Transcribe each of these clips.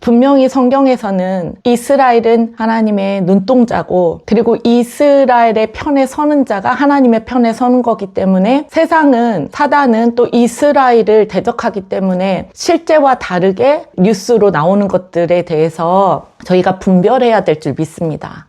분명히 성경에서는 이스라엘은 하나님의 눈동자고, 그리고 이스라엘의 편에 서는 자가 하나님의 편에 서는 거기 때문에 세상은, 사단은 또 이스라엘을 대적하기 때문에 실제와 다르게 뉴스로 나오는 것들에 대해서 저희가 분별해야 될 줄 믿습니다.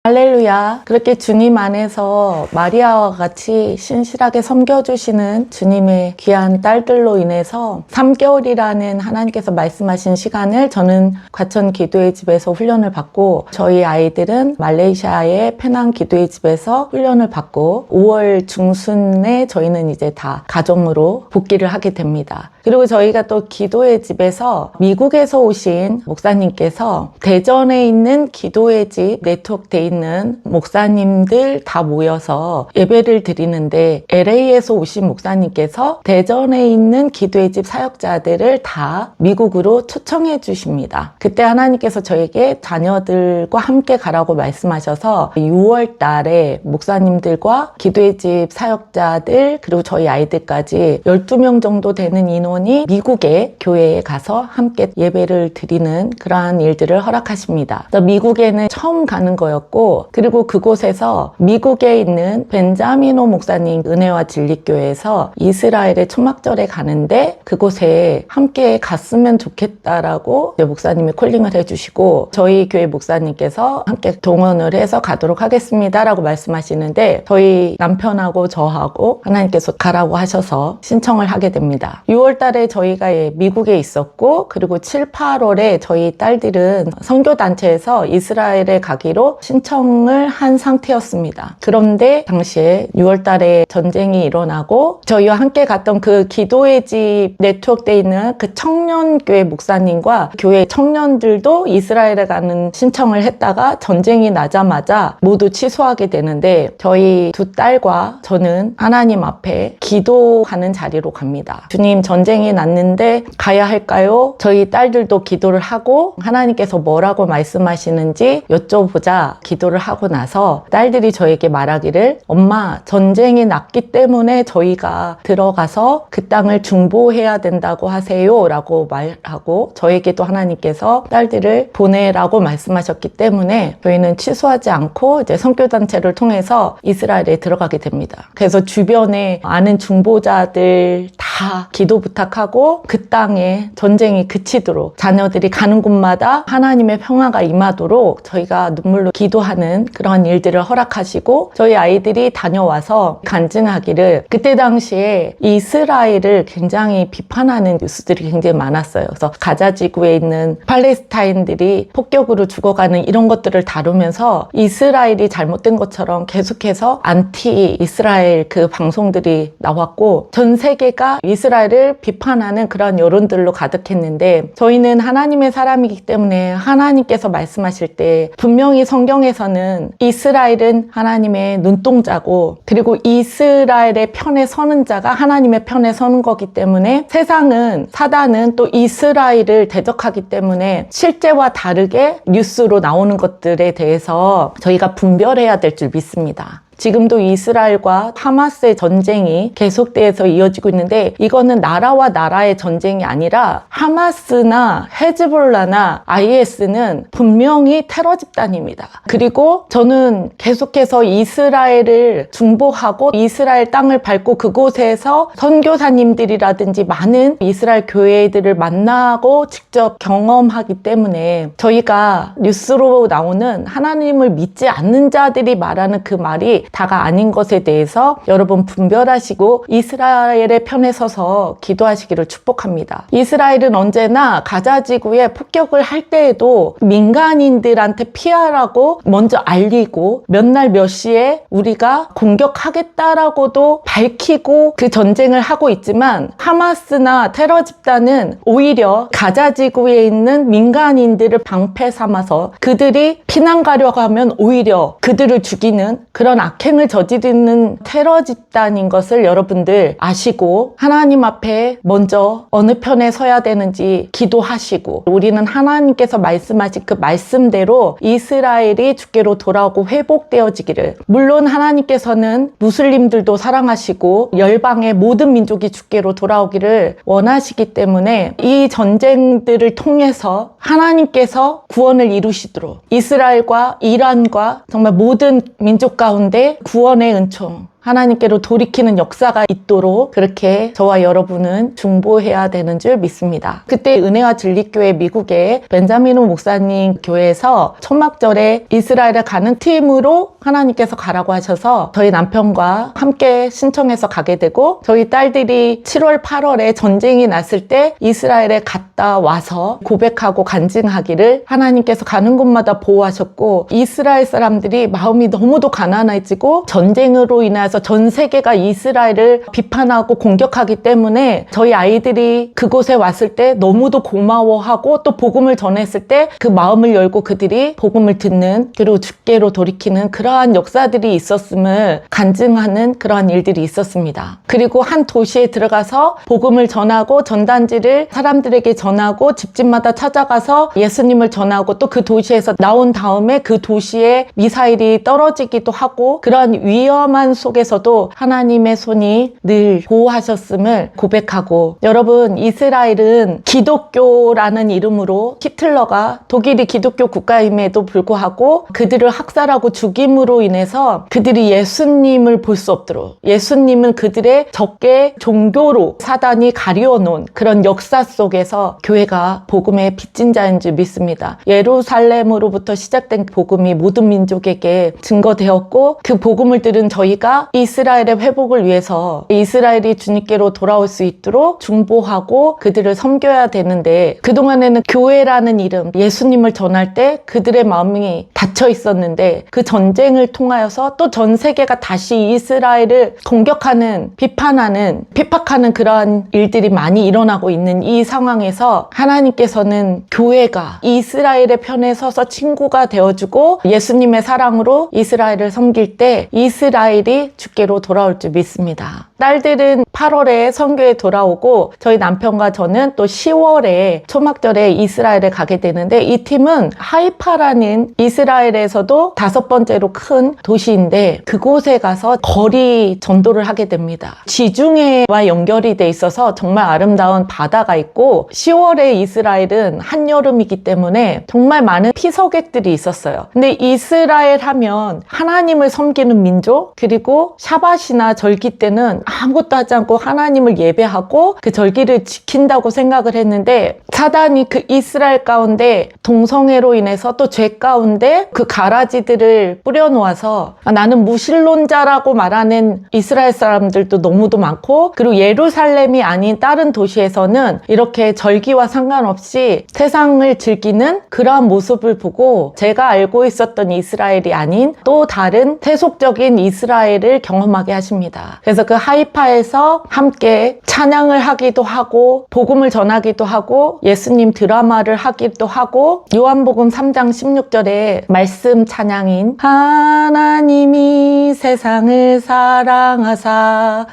할렐루야. 그렇게 주님 안에서 마리아와 같이 신실하게 섬겨주시는 주님의 귀한 딸들로 인해서 3개월이라는 하나님께서 말씀하신 시간을 저는 과천 기도의 집에서 훈련을 받고, 저희 아이들은 말레이시아의 페낭 기도의 집에서 훈련을 받고 5월 중순에 저희는 이제 다 가정으로 복귀를 하게 됩니다. 그리고 저희가 또 기도의 집에서 미국에서 오신 목사님께서 대전에 있는 기도의 집 네트워크에 있는 목사님들 다 모여서 예배를 드리는데, LA에서 오신 목사님께서 대전에 있는 기도의 집 사역자들을 다 미국으로 초청해 주십니다. 그때 하나님께서 저에게 자녀들과 함께 가라고 말씀하셔서 6월 달에 목사님들과 기도의 집 사역자들 그리고 저희 아이들까지 12명 정도 되는 인원이 미국의 교회에 가서 함께 예배를 드리는 그러한 일들을 허락하십니다. 미국에는 처음 가는 거였고, 그리고 그곳에서 미국에 있는 벤자미노 목사님 은혜와 진리교회에서 이스라엘의 초막절에 가는데 그곳에 함께 갔으면 좋겠다라고 목사님이 콜링을 해주시고, 저희 교회 목사님께서 함께 동원을 해서 가도록 하겠습니다 라고 말씀하시는데, 저희 남편하고 저하고 하나님께서 가라고 하셔서 신청을 하게 됩니다. 6월 달에 저희가 미국에 있었고, 그리고 7, 8월에 저희 딸들은 선교단체에서 이스라엘에 가기로 신청을 한 상태였습니다. 그런데 당시에 6월 달에 전쟁이 일어나고, 저희와 함께 갔던 그 기도의 집 네트워크에 있는 그 청년교회 목사님과 교회 청년들도 이스라엘에 가는 신청을 했다가 전쟁이 나자마자 모두 취소하게 되는데, 저희 두 딸과 저는 하나님 앞에 기도하는 자리로 갑니다. 주님, 전쟁이 났는데 가야 할까요? 저희 딸들도 기도를 하고 하나님께서 뭐라고 말씀하시는지 여쭤보자 기도를 하고 나서 딸들이 저에게 말하기를, 엄마, 전쟁이 났기 때문에 저희가 들어가서 그 땅을 중보해야 된다고 하세요 라고 말하고, 저에게도 하나님께서 딸들을 보내라고 말씀하셨기 때문에 저희는 취소하지 않고 이제 선교단체를 통해서 이스라엘에 들어가게 됩니다. 그래서 주변에 아는 중보자들 다 기도 부탁하고 그 땅에 전쟁이 그치도록, 자녀들이 가는 곳마다 하나님의 평화가 임하도록 저희가 눈물로 기도하는 그런 일들을 허락하시고, 저희 아이들이 다녀와서 간증하기를, 그때 당시에 이스라엘을 굉장히 비판하는 뉴스들이 굉장히 많았어요. 그래서 가자 지구에 있는 팔레스타인들이 폭격으로 죽어가는 이런 것들을 다루면서 이스라엘이 잘못된 것처럼 계속해서 안티 이스라엘 그 방송들이 나왔고, 전 세계가 이스라엘을 비판하는 그런 여론들로 가득했는데, 저희는 하나님의 사람이기 때문에 하나님께서 말씀하실 때 분명히 성경에서는 이스라엘은 하나님의 눈동자고, 그리고 이스라엘의 편에 서는 자가 하나님의 편에 서는 거기 때문에 세상은, 사단은 또 이스라엘을 대적하기 때문에 실제와 다르게 뉴스로 나오는 것들에 대해서 저희가 분별해야 될 줄 믿습니다. 지금도 이스라엘과 하마스의 전쟁이 계속돼서 이어지고 있는데, 이거는 나라와 나라의 전쟁이 아니라 하마스나 헤즈볼라나 IS는 분명히 테러 집단입니다. 그리고 저는 계속해서 이스라엘을 중보하고 이스라엘 땅을 밟고 그곳에서 선교사님들이라든지 많은 이스라엘 교회들을 만나고 직접 경험하기 때문에, 저희가 뉴스로 나오는 하나님을 믿지 않는 자들이 말하는 그 말이 다가 아닌 것에 대해서 여러분 분별하시고 이스라엘의 편에 서서 기도하시기를 축복합니다. 이스라엘은 언제나 가자 지구에 폭격을 할 때에도 민간인들한테 피하라고 먼저 알리고, 몇 날 몇 시에 우리가 공격하겠다라고도 밝히고 그 전쟁을 하고 있지만, 하마스나 테러 집단은 오히려 가자 지구에 있는 민간인들을 방패 삼아서 그들이 피난 가려고 하면 오히려 그들을 죽이는 그런 악행을 저지르는 테러 집단인 것을 여러분들 아시고 하나님 앞에 먼저 어느 편에 서야 되는지 기도하시고, 우리는 하나님께서 말씀하신 그 말씀대로 이스라엘이 주께로 돌아오고 회복되어지기를, 물론 하나님께서는 무슬림들도 사랑하시고 열방의 모든 민족이 주께로 돌아오기를 원하시기 때문에 이 전쟁들을 통해서 하나님께서 구원을 이루시도록 이스라엘과 이란과 정말 모든 민족 가운데 구원의 은총, 하나님께로 돌이키는 역사가 있도록 그렇게 저와 여러분은 중보해야 되는 줄 믿습니다. 그때 은혜와 진리교회 미국의 벤자민 목사님 교회에서 초막절에 이스라엘에 가는 팀으로 하나님께서 가라고 하셔서 저희 남편과 함께 신청해서 가게 되고, 저희 딸들이 7월 8월에 전쟁이 났을 때 이스라엘에 갔다 와서 고백하고 간증하기를 하나님께서 가는 곳마다 보호하셨고, 이스라엘 사람들이 마음이 너무도 가난해지고 전쟁으로 인해서 전 세계가 이스라엘을 비판하고 공격하기 때문에 저희 아이들이 그곳에 왔을 때 너무도 고마워하고, 또 복음을 전했을 때 그 마음을 열고 그들이 복음을 듣는, 그리고 주께로 돌이키는 그러한 역사들이 있었음을 간증하는 그러한 일들이 있었습니다. 그리고 한 도시에 들어가서 복음을 전하고 전단지를 사람들에게 전하고 집집마다 찾아가서 예수님을 전하고, 또 그 도시에서 나온 다음에 그 도시에 미사일이 떨어지기도 하고, 그러한 위험한 속에서도 하나님의 손이 늘 보호하셨음을 고백하고, 여러분, 이스라엘은 기독교라는 이름으로 히틀러가 독일이 기독교 국가임에도 불구하고 그들을 학살하고 죽임으로 인해서 그들이 예수님을 볼 수 없도록, 예수님은 그들의 적개 종교로 사단이 가리워 놓은 그런 역사 속에서 교회가 복음의 빚진 자인 줄 믿습니다. 예루살렘으로부터 시작된 복음이 모든 민족에게 증거되었고, 그 복음을 들은 저희가 이스라엘의 회복을 위해서 이스라엘이 주님께로 돌아올 수 있도록 중보하고 그들을 섬겨야 되는데, 그동안에는 교회라는 이름, 예수님을 전할 때 그들의 마음이 닫혀 있었는데, 그 전쟁을 통하여서 또 전 세계가 다시 이스라엘을 공격하는, 비판하는, 핍박하는 그러한 일들이 많이 일어나고 있는 이 상황에서 하나님께서는 교회가 이스라엘의 편에 서서 친구가 되어주고 예수님의 사랑으로 이스라엘을 섬길 때 이스라엘이 주께로 돌아올 줄 믿습니다. 딸들은 8월에 선교에 돌아오고, 저희 남편과 저는 또 10월에 초막절에 이스라엘에 가게 되는데, 이 팀은 하이파라는 이스라엘에서도 5번째로 큰 도시인데 그곳에 가서 거리 전도를 하게 됩니다. 지중해와 연결이 돼 있어서 정말 아름다운 바다가 있고, 10월에 이스라엘은 한여름이기 때문에 정말 많은 피서객들이 있었어요. 근데 이스라엘 하면 하나님을 섬기는 민족, 그리고 샤밧이나 절기 때는 아무것도 하지 않고 하나님을 예배하고 그 절기를 지킨다고 생각을 했는데, 사단이 그 이스라엘 가운데 동성애로 인해서 또 죄 가운데 그 가라지들을 뿌려놓아서, 나는 무신론자라고 말하는 이스라엘 사람들도 너무도 많고, 그리고 예루살렘이 아닌 다른 도시에서는 이렇게 절기와 상관없이 세상을 즐기는 그러한 모습을 보고, 제가 알고 있었던 이스라엘이 아닌 또 다른 세속적인 이스라엘을 경험하게 하십니다. 그래서 그 하이파에서 함께 찬양을 하기도 하고 복음을 전하기도 하고 예수님 드라마를 하기도 하고, 요한복음 3장 16절에 말씀 찬양인 하나님이 세상을 사랑하사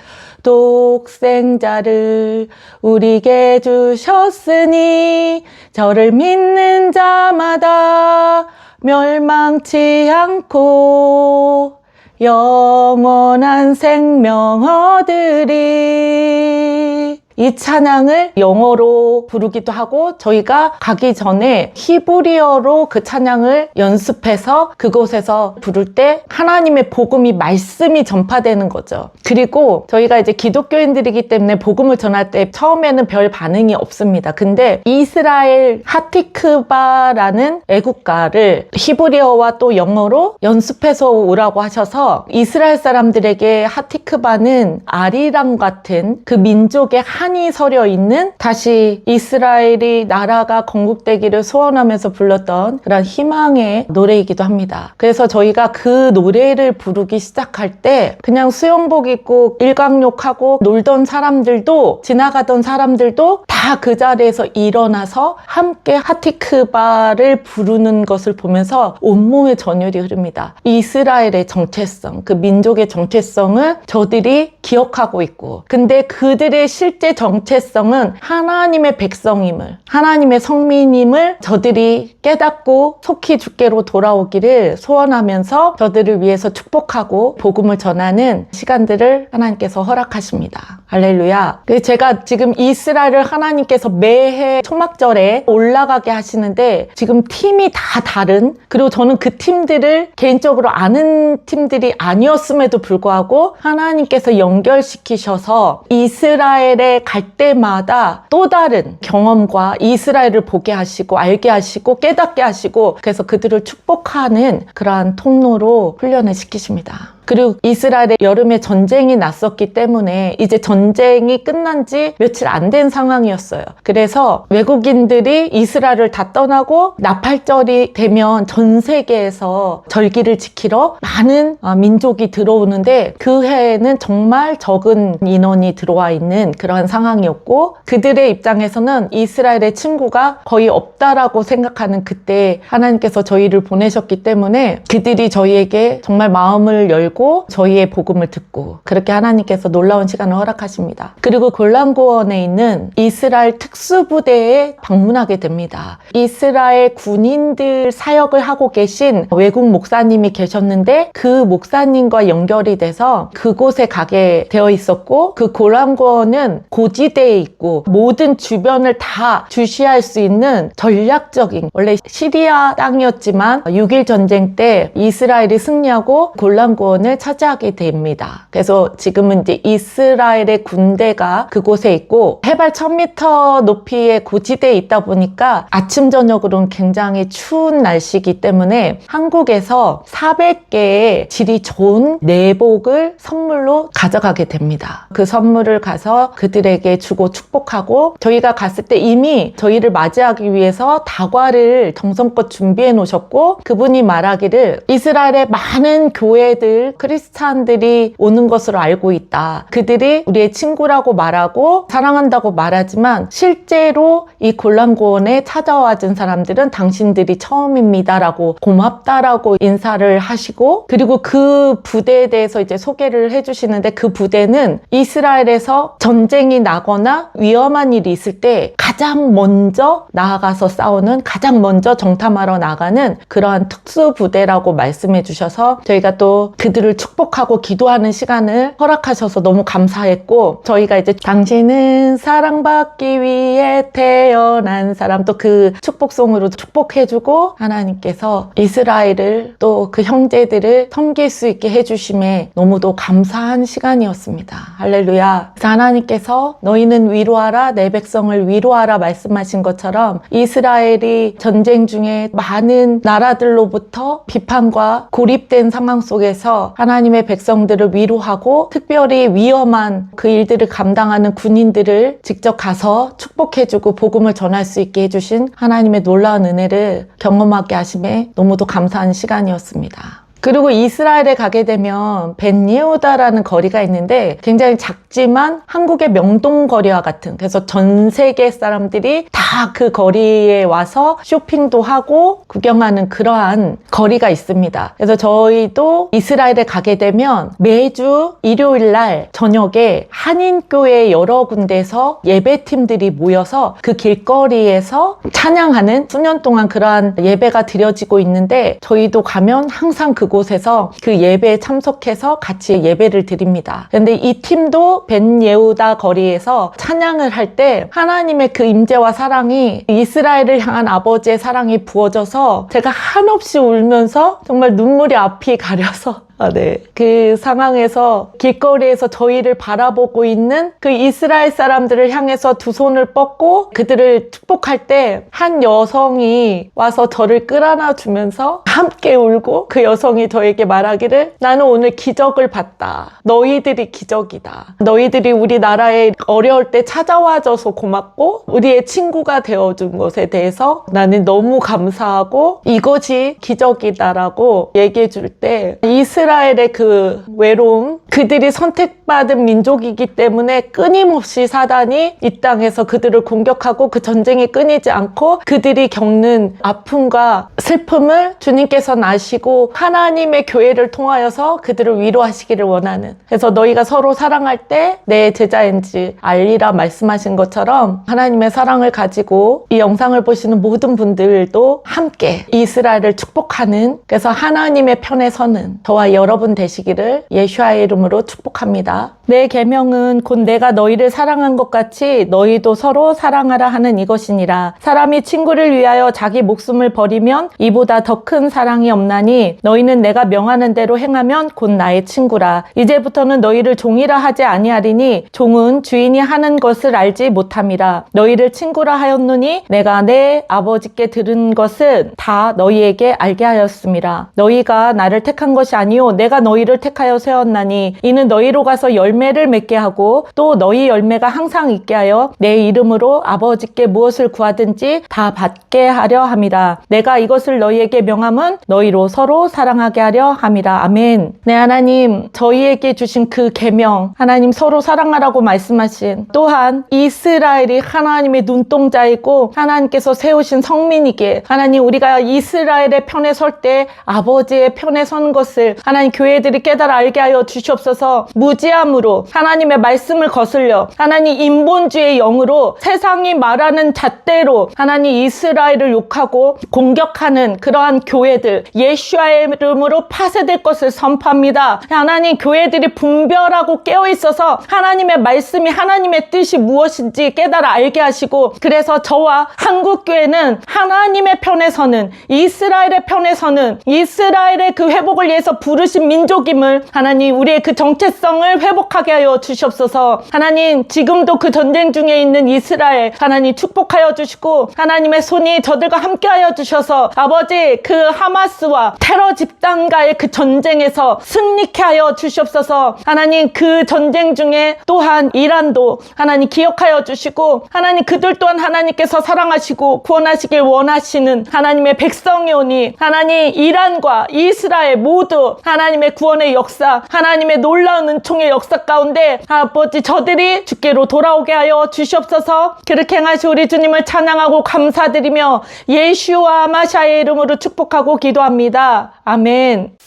독생자를 우리에게 주셨으니 저를 믿는 자마다 멸망치 않고 영원한 생명 얻으리. 이 찬양을 영어로 부르기도 하고, 저희가 가기 전에 히브리어로 그 찬양을 연습해서 그곳에서 부를 때 하나님의 복음이, 말씀이 전파되는 거죠. 그리고 저희가 이제 기독교인들이기 때문에 복음을 전할 때 처음에는 별 반응이 없습니다. 근데 이스라엘 하티크바라는 애국가를 히브리어와 또 영어로 연습해서 오라고 하셔서, 이스라엘 사람들에게 하티크바는 아리랑 같은 그 민족의 한 한이 서려 있는, 다시 이스라엘이 나라가 건국되기를 소원하면서 불렀던 그런 희망의 노래이기도 합니다. 그래서 저희가 그 노래를 부르기 시작할 때 그냥 수영복 입고 일광욕하고 놀던 사람들도, 지나가던 사람들도 다 그 자리에서 일어나서 함께 하티크바를 부르는 것을 보면서 온몸의 전율이 흐릅니다. 이스라엘의 정체성, 그 민족의 정체성을 저들이 기억하고 있고, 근데 그들의 실제 정체성은 하나님의 백성임을, 하나님의 성민임을 저들이 깨닫고 속히 주께로 돌아오기를 소원하면서 저들을 위해서 축복하고 복음을 전하는 시간들을 하나님께서 허락하십니다. 할렐루야. 제가 지금 이스라엘을 하나님께서 매해 초막절에 올라가게 하시는데, 지금 팀이 다 다른, 그리고 저는 그 팀들을 개인적으로 아는 팀들이 아니었음에도 불구하고 하나님께서 연결시키셔서 이스라엘에 갈 때마다 또 다른 경험과 이스라엘을 보게 하시고 알게 하시고 깨닫게 하시고, 그래서 그들을 축복하는 그러한 통로로 훈련을 시키십니다. 그리고 이스라엘에 여름에 전쟁이 났었기 때문에 이제 전쟁이 끝난 지 며칠 안 된 상황이었어요. 그래서 외국인들이 이스라엘을 다 떠나고 나팔절이 되면 전 세계에서 절기를 지키러 많은 민족이 들어오는데, 그 해에는 정말 적은 인원이 들어와 있는 그러한 상황이었고, 그들의 입장에서는 이스라엘의 친구가 거의 없다라고 생각하는 그때 하나님께서 저희를 보내셨기 때문에 그들이 저희에게 정말 마음을 열고 저희의 복음을 듣고, 그렇게 하나님께서 놀라운 시간을 허락하십니다. 그리고 골란고원에 있는 이스라엘 특수부대에 방문하게 됩니다. 이스라엘 군인들 사역을 하고 계신 외국 목사님이 계셨는데, 그 목사님과 연결이 돼서 그곳에 가게 되어 있었고, 그 골란고원은 고지대에 있고 모든 주변을 다 주시할 수 있는 전략적인, 원래 시리아 땅이었지만 6.1 전쟁 때 이스라엘이 승리하고 골란고원을 차지하게 됩니다. 그래서 지금은 이제 이스라엘의 군대가 그곳에 있고, 해발 1000m 높이의 고지대에 있다 보니까 아침 저녁으로는 굉장히 추운 날씨이기 때문에 한국에서 400개의 질이 좋은 내복을 선물로 가져가게 됩니다. 그 선물을 가서 그들에게 주고 축복하고, 저희가 갔을 때 이미 저희를 맞이하기 위해서 다과를 정성껏 준비해 놓으셨고, 그분이 말하기를 이스라엘의 많은 교회들, 크리스찬들이 오는 것으로 알고 있다. 그들이 우리의 친구라고 말하고 사랑한다고 말하지만 실제로 이 골란고원에 찾아와 준 사람들은 당신들이 처음입니다 라고, 고맙다라고 인사를 하시고, 그리고 그 부대에 대해서 이제 소개를 해주시는데, 그 부대는 이스라엘에서 전쟁이 나거나 위험한 일이 있을 때 가장 먼저 나아가서 싸우는, 가장 먼저 정탐하러 나가는 그러한 특수부대라고 말씀해 주셔서 저희가 또 그들을 축복하고 기도하는 시간을 허락하셔서 너무 감사했고, 저희가 이제 당신은 사랑받기 위해 태어난 사람, 또 그 축복송으로 축복해주고, 하나님께서 이스라엘을 또 그 형제들을 섬길 수 있게 해주심에 너무도 감사한 시간이었습니다. 할렐루야. 그래서 하나님께서 너희는 위로하라, 내 백성을 위로하라 말씀하신 것처럼, 이스라엘이 전쟁 중에 많은 나라들로부터 비판과 고립된 상황 속에서 하나님의 백성들을 위로하고, 특별히 위험한 그 일들을 감당하는 군인들을 직접 가서 축복해주고 복음을 전할 수 있게 해주신 하나님의 놀라운 은혜를 경험하게 하심에 너무도 감사한 시간이었습니다. 그리고 이스라엘에 가게 되면 벤예후다라는 거리가 있는데, 굉장히 작지만 한국의 명동거리와 같은, 그래서 전 세계 사람들이 다 그 거리에 와서 쇼핑도 하고 구경하는 그러한 거리가 있습니다. 그래서 저희도 이스라엘에 가게 되면 매주 일요일 날 저녁에 한인교회 여러 군데에서 예배팀들이 모여서 그 길거리에서 찬양하는, 수년 동안 그러한 예배가 드려지고 있는데, 저희도 가면 항상 그곳에서 그 예배에 참석해서 같이 예배를 드립니다. 그런데 이 팀도 벤예후다 거리에서 찬양을 할 때 하나님의 그 임재와 사랑이, 이스라엘을 향한 아버지의 사랑이 부어져서 제가 한없이 울면서 정말 눈물이 앞이 가려서 네. 그 상황에서 길거리에서 저희를 바라보고 있는 그 이스라엘 사람들을 향해서 두 손을 뻗고 그들을 축복할 때 한 여성이 와서 저를 끌어안아 주면서 함께 울고 그 여성이 저에게 말하기를 나는 오늘 기적을 봤다. 너희들이 기적이다. 너희들이 우리나라에 어려울 때 찾아와줘서 고맙고 우리의 친구가 되어준 것에 대해서 나는 너무 감사하고 이것이 기적이다라고 얘기해 줄 때 이스라엘의 그 외로움, 그들이 선택받은 민족이기 때문에 끊임없이 사단이 이 땅에서 그들을 공격하고 그 전쟁이 끊이지 않고 그들이 겪는 아픔과 슬픔을 주님께서는 아시고 하나님의 교회를 통하여서 그들을 위로하시기를 원하는, 그래서 너희가 서로 사랑할 때 내 제자인지 알리라 말씀하신 것처럼 하나님의 사랑을 가지고 이 영상을 보시는 모든 분들도 함께 이스라엘을 축복하는, 그래서 하나님의 편에 서는 저와 여러분 되시기를 예수와의 이름으로 축복합니다. 내 계명은 곧 내가 너희를 사랑한 것 같이 너희도 서로 사랑하라 하는 이것이니라. 사람이 친구를 위하여 자기 목숨을 버리면 이보다 더 큰 사랑이 없나니 너희는 내가 명하는 대로 행하면 곧 나의 친구라. 이제부터는 너희를 종이라 하지 아니하리니 종은 주인이 하는 것을 알지 못함이라. 너희를 친구라 하였노니 내가 내 아버지께 들은 것은 다 너희에게 알게 하였음이라. 너희가 나를 택한 것이 아니요 내가 너희를 택하여 세웠나니 이는 너희로 가서 열매를 맺게 하고 또 너희 열매가 항상 있게 하여 내 이름으로 아버지께 무엇을 구하든지 다 받게 하려 함이라. 내가 이것을 너희에게 명함은 너희로 서로 사랑하게 하려 함이라. 아멘. 네, 하나님 저희에게 주신 그 계명, 하나님 서로 사랑하라고 말씀하신, 또한 이스라엘이 하나님의 눈동자이고 하나님께서 세우신 성민이기에 하나님 우리가 이스라엘의 편에 설 때 아버지의 편에 선 것을 하나님 교회들이 깨달아 알게 하여 주시옵소서. 무지함으로 하나님의 말씀을 거슬려 하나님 인본주의 영으로 세상이 말하는 잣대로 하나님 이스라엘을 욕하고 공격하는 그러한 교회들 예수와의 이름으로 파쇄될 것을 선포합니다. 하나님 교회들이 분별하고 깨어있어서 하나님의 말씀이 하나님의 뜻이 무엇인지 깨달아 알게 하시고, 그래서 저와 한국교회는 하나님의 편에 서는, 이스라엘의 편에 서는, 이스라엘의 그 회복을 위해서 부르신 민족임을 하나님 우리의 그 정체성을 회복하게 하여 주시옵소서. 하나님 지금도 그 전쟁 중에 있는 이스라엘 하나님 축복하여 주시고 하나님의 손이 저들과 함께 하여 주셔서 아버지 그 하마스와 테러 집단과의 그 전쟁에서 승리케 하여 주시옵소서. 하나님 그 전쟁 중에 또한 이란도 하나님 기억하여 주시고 하나님 그들 또한 하나님께서 사랑하시고 구원하시길 원하시는 하나님의 백성이 오니 하나님 이란과 이스라엘 모두 하나님의 구원의 역사, 하나님의 놀라운 은총의 역사 가운데 아버지 저들이 주께로 돌아오게 하여 주시옵소서. 그렇게 행하시 우리 주님을 찬양하고 감사드리며 예수와 마샤의 이름으로 축복하고 기도합니다. 아멘.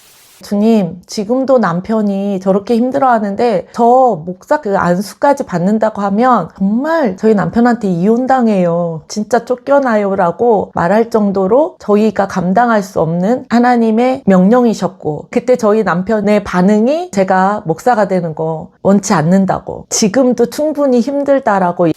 주님, 지금도 남편이 저렇게 힘들어하는데 저 목사 그 안수까지 받는다고 하면 정말 저희 남편한테 이혼당해요. 진짜 쫓겨나요 라고 말할 정도로 저희가 감당할 수 없는 하나님의 명령이셨고, 그때 저희 남편의 반응이 제가 목사가 되는 거 원치 않는다고, 지금도 충분히 힘들다라고